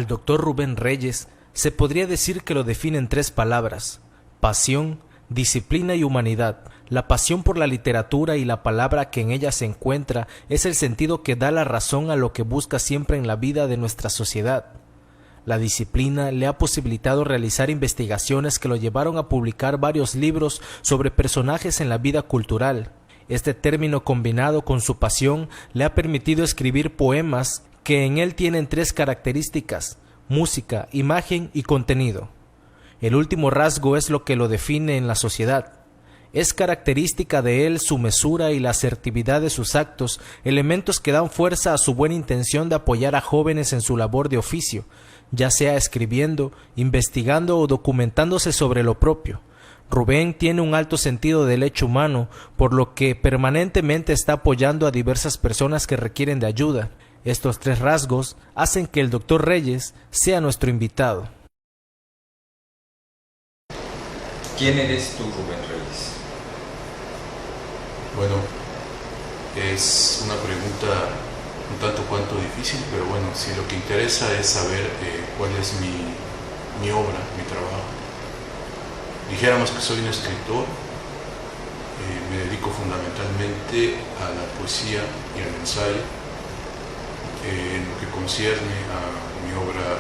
Al doctor Rubén Reyes se podría decir que lo define en 3 palabras: pasión, disciplina y humanidad. La pasión por la literatura y la palabra que en ella se encuentra es el sentido que da la razón a lo que busca siempre en la vida de nuestra sociedad. La disciplina le ha posibilitado realizar investigaciones que lo llevaron a publicar varios libros sobre personajes en la vida cultural. Este término, combinado con su pasión, le ha permitido escribir poemas que en él tienen 3 características: música, imagen y contenido. El último rasgo es lo que lo define en la sociedad. Es característica de él su mesura y la asertividad de sus actos, elementos que dan fuerza a su buena intención de apoyar a jóvenes en su labor de oficio, ya sea escribiendo, investigando o documentándose sobre lo propio. Rubén tiene un alto sentido del hecho humano, por lo que permanentemente está apoyando a diversas personas que requieren de ayuda. Estos 3 rasgos hacen que el Dr. Reyes sea nuestro invitado. ¿Quién eres tú, Rubén Reyes? Bueno, es una pregunta un tanto cuanto difícil, pero bueno, si lo que interesa es saber cuál es mi obra, mi trabajo. Dijéramos que soy un escritor, me dedico fundamentalmente a la poesía y al ensayo, en lo que concierne a mi obra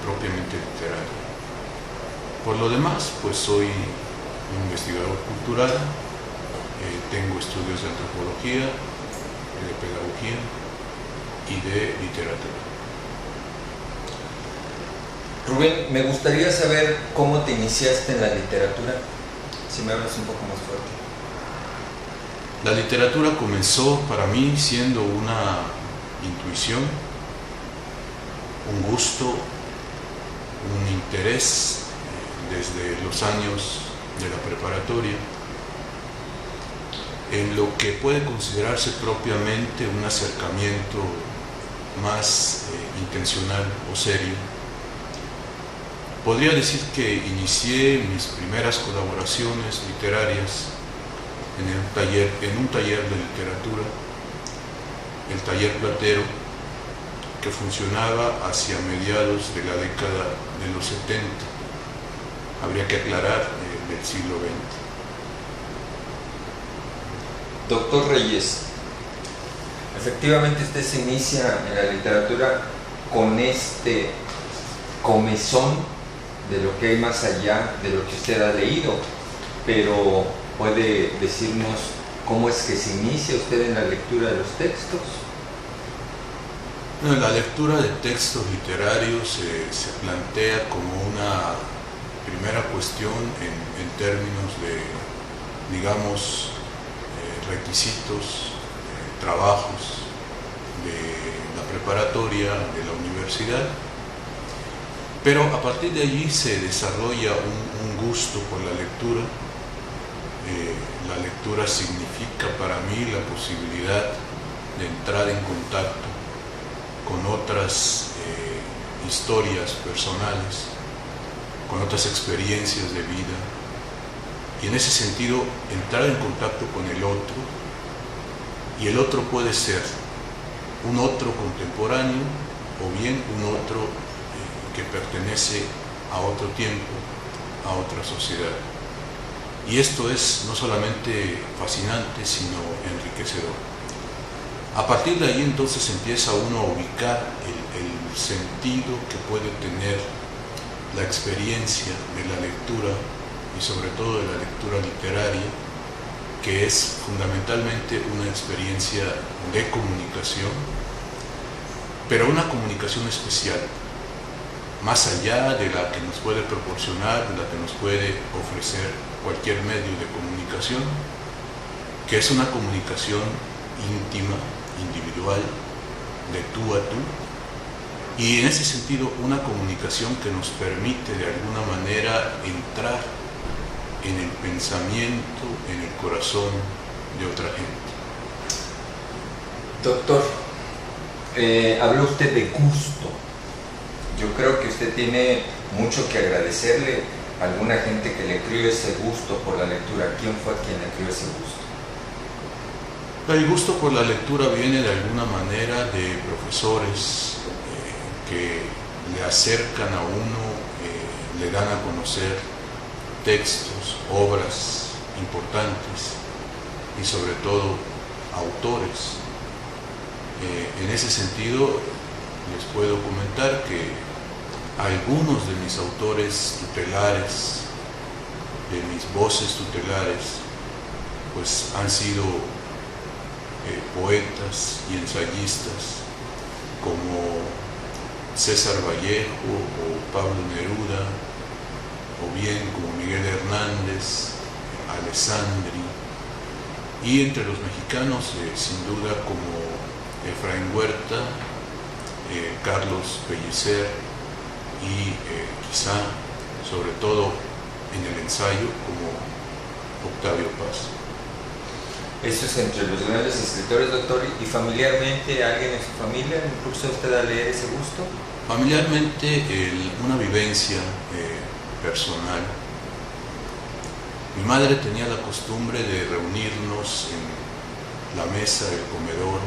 propiamente literaria. Por lo demás, pues soy un investigador cultural, tengo estudios de antropología, de pedagogía y de literatura. Rubén, me gustaría saber cómo te iniciaste en la literatura, si me hablas un poco más fuerte. La literatura comenzó para mí siendo una intuición, un gusto, un interés desde los años de la preparatoria en lo que puede considerarse propiamente un acercamiento más intencional o serio. Podría decir que inicié mis primeras colaboraciones literarias en un taller de literatura, el Taller Platero, que funcionaba hacia mediados de la década de los 70, habría que aclarar, del siglo XX. Doctor Reyes, efectivamente usted se inicia en la literatura con este comezón de lo que hay más allá de lo que usted ha leído, pero ¿puede decirnos cómo es que se inicia usted en la lectura de los textos? Bueno, la lectura de textos literarios se plantea como una primera cuestión en términos de, digamos, requisitos, trabajos de la preparatoria, de la universidad, pero a partir de allí se desarrolla un gusto por la lectura. La lectura significa para mí la posibilidad de entrar en contacto con otras historias personales, con otras experiencias de vida, y en ese sentido entrar en contacto con el otro, y el otro puede ser un otro contemporáneo o bien un otro que pertenece a otro tiempo, a otra sociedad. Y esto es no solamente fascinante, sino enriquecedor. A partir de ahí entonces empieza uno a ubicar el sentido que puede tener la experiencia de la lectura, y sobre todo de la lectura literaria, que es fundamentalmente una experiencia de comunicación, pero una comunicación especial, más allá de la que nos puede proporcionar, de la que nos puede ofrecer cualquier medio de comunicación, que es una comunicación íntima, individual, de tú a tú, y en ese sentido una comunicación que nos permite de alguna manera entrar en el pensamiento, en el corazón de otra gente. Doctor, habló usted de gusto. Yo creo que usted tiene mucho que agradecerle a alguna gente que le crió ese gusto por la lectura. ¿Quién fue quien le crió ese gusto? El gusto por la lectura viene de alguna manera de profesores que le acercan a uno, le dan a conocer textos, obras importantes y sobre todo autores. En ese sentido, les puedo comentar que algunos de mis autores tutelares, de mis voces tutelares, pues han sido poetas y ensayistas como César Vallejo o Pablo Neruda, o bien como Miguel Hernández, Alessandri, y entre los mexicanos sin duda como Efraín Huerta, Carlos Pellicer y quizá sobre todo en el ensayo como Octavio Paz. Esto es entre los grandes escritores, doctor, y familiarmente alguien en su familia le impulsó a usted a leer ese gusto. Familiarmente una vivencia personal. Mi madre tenía la costumbre de reunirnos en la mesa del comedor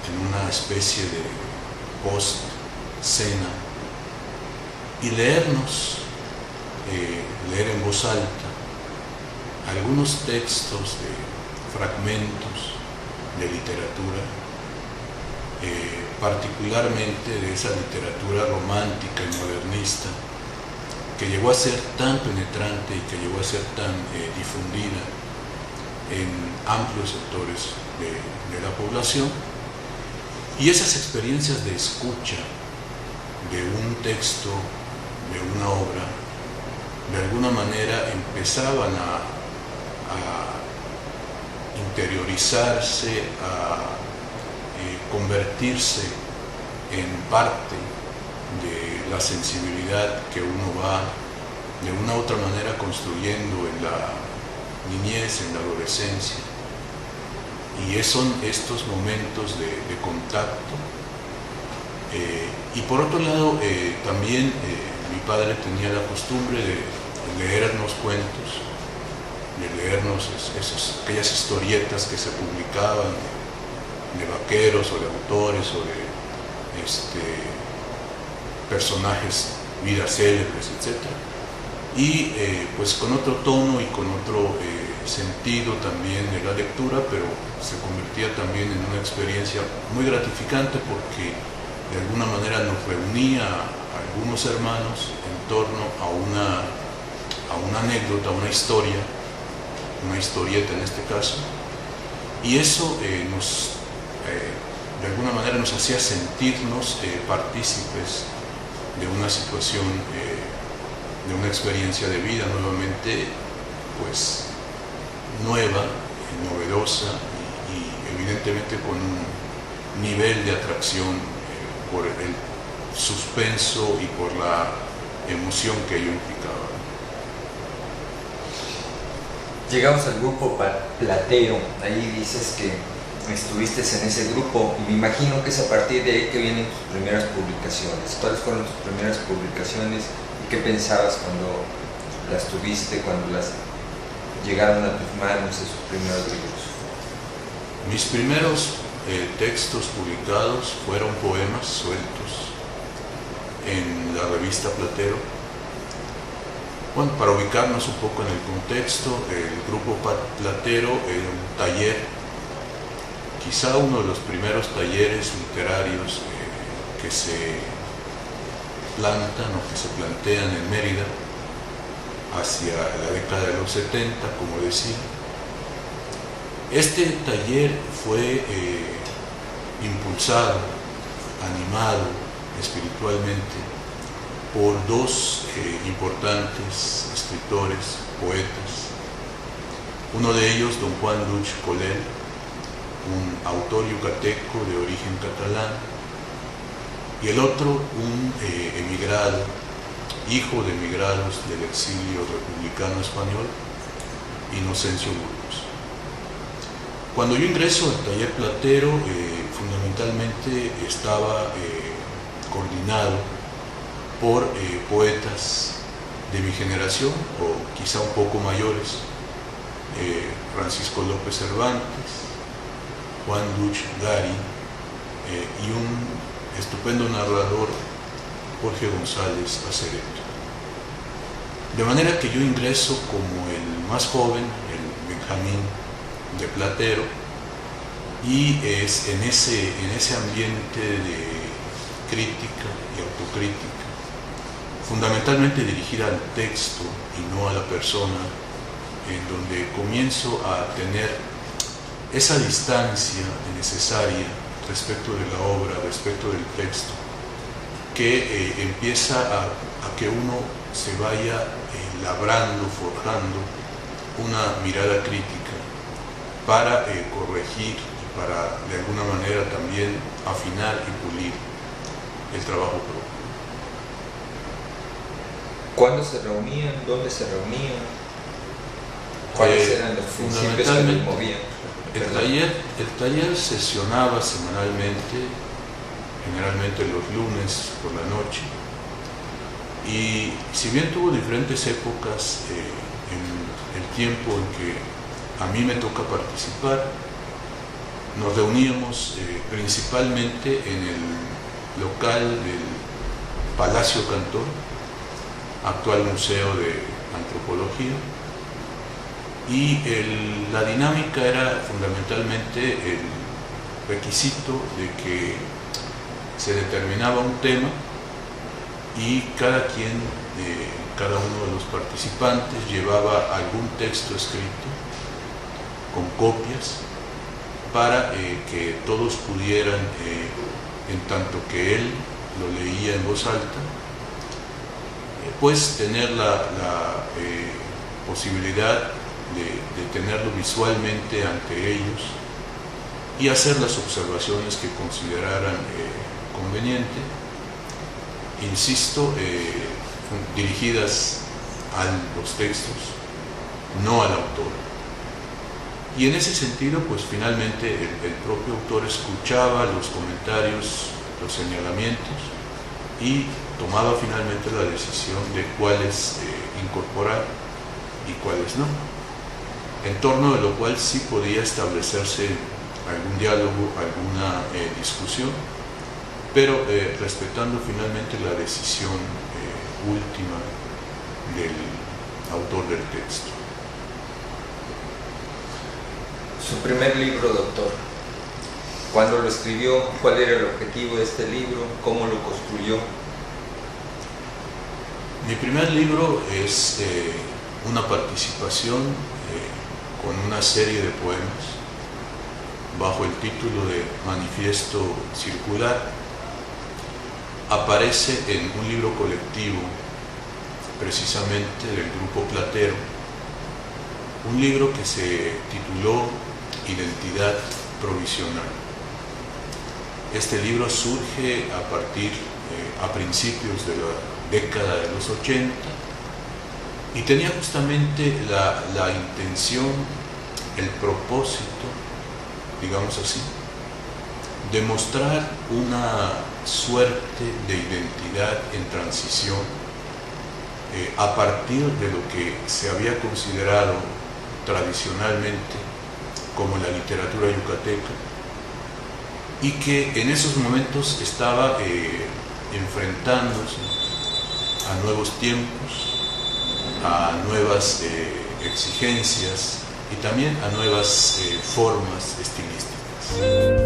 en una especie de post-cena y leernos, leer en voz alta algunos textos de fragmentos de literatura, particularmente de esa literatura romántica y modernista que llegó a ser tan penetrante y que llegó a ser tan difundida en amplios sectores de la población. Y esas experiencias de escucha de un texto, de una obra, de alguna manera empezaban a interiorizarse, a convertirse en parte de la sensibilidad que uno va de una u otra manera construyendo en la niñez, en la adolescencia. Y son estos momentos de contacto. Y por otro lado, también mi padre tenía la costumbre de leernos cuentos, de leernos aquellas historietas que se publicaban de vaqueros o de autores o de personajes, vidas célebres, etc. Y pues con otro tono y con otro sentido también de la lectura, pero se convertía también en una experiencia muy gratificante porque de alguna manera nos reunía a algunos hermanos en torno a una anécdota, una historia, una historieta en este caso, y eso de alguna manera nos hacía sentirnos partícipes de una situación, de una experiencia de vida nuevamente pues nueva, novedosa y evidentemente con un nivel de atracción por el suspenso y por la emoción que ello implicaba. Llegamos al grupo Platero, ahí dices que estuviste en ese grupo y me imagino que es a partir de ahí que vienen tus primeras publicaciones. ¿Cuáles fueron tus primeras publicaciones y qué pensabas cuando las tuviste, cuando las llegaron a tus manos esos primeros libros? Mis primeros textos publicados fueron poemas sueltos en la revista Platero. Bueno, para ubicarnos un poco en el contexto, el grupo Platero era un taller, quizá uno de los primeros talleres literarios que se plantan o que se plantean en Mérida hacia la década de los 70, como decía. Este taller fue impulsado, animado espiritualmente por dos importantes escritores, poetas. Uno de ellos, don Juan Luch Colel, un autor yucateco de origen catalán, y el otro, un emigrado, hijo de emigrados del exilio republicano español, Inocencio Burgos. Cuando yo ingreso al taller Platero, fundamentalmente estaba coordinado por poetas de mi generación, o quizá un poco mayores, Francisco López Cervantes, Juan Luch Gari, y un estupendo narrador Jorge González Acereto. De manera que yo ingreso como el más joven, el Benjamín de Platero, y es en ese ambiente de crítica y autocrítica, fundamentalmente dirigida al texto y no a la persona, en donde comienzo a tener esa distancia necesaria respecto de la obra, respecto del texto, que empieza a que uno se vaya labrando, forjando una mirada crítica para corregir y para de alguna manera también afinar y pulir el trabajo propio. ¿Cuándo se reunían? ¿Dónde se reunían? ¿Cuáles eran los principios que los movían? El taller sesionaba semanalmente, generalmente los lunes por la noche, y si bien tuvo diferentes épocas en el tiempo en que a mí me toca participar, nos reuníamos principalmente en el local del Palacio Cantor, actual Museo de Antropología, y la dinámica era fundamentalmente el requisito de que se determinaba un tema y cada uno de los participantes llevaba algún texto escrito con copias para que todos pudieran, en tanto que él lo leía en voz alta, pues tener la posibilidad de tenerlo visualmente ante ellos y hacer las observaciones que consideraran conveniente, insisto, dirigidas a los textos, no al autor. Y en ese sentido, pues finalmente el propio autor escuchaba los comentarios, los señalamientos y tomaba finalmente la decisión de cuáles incorporar y cuáles no. En torno de lo cual sí podía establecerse algún diálogo, alguna discusión, pero respetando finalmente la decisión última del autor del texto. Su primer libro, doctor, ¿cuándo lo escribió? ¿Cuál era el objetivo de este libro? ¿Cómo lo construyó? Mi primer libro es una participación con una serie de poemas bajo el título de Manifiesto Circular. Aparece en un libro colectivo, precisamente del Grupo Platero, un libro que se tituló Identidad Provisional. Este libro surge a principios de la década de los 80 y tenía justamente la intención, el propósito, digamos así, de mostrar una suerte de identidad en transición a partir de lo que se había considerado tradicionalmente como la literatura yucateca y que en esos momentos estaba enfrentándose a nuevos tiempos, a nuevas exigencias y también a nuevas formas estilísticas.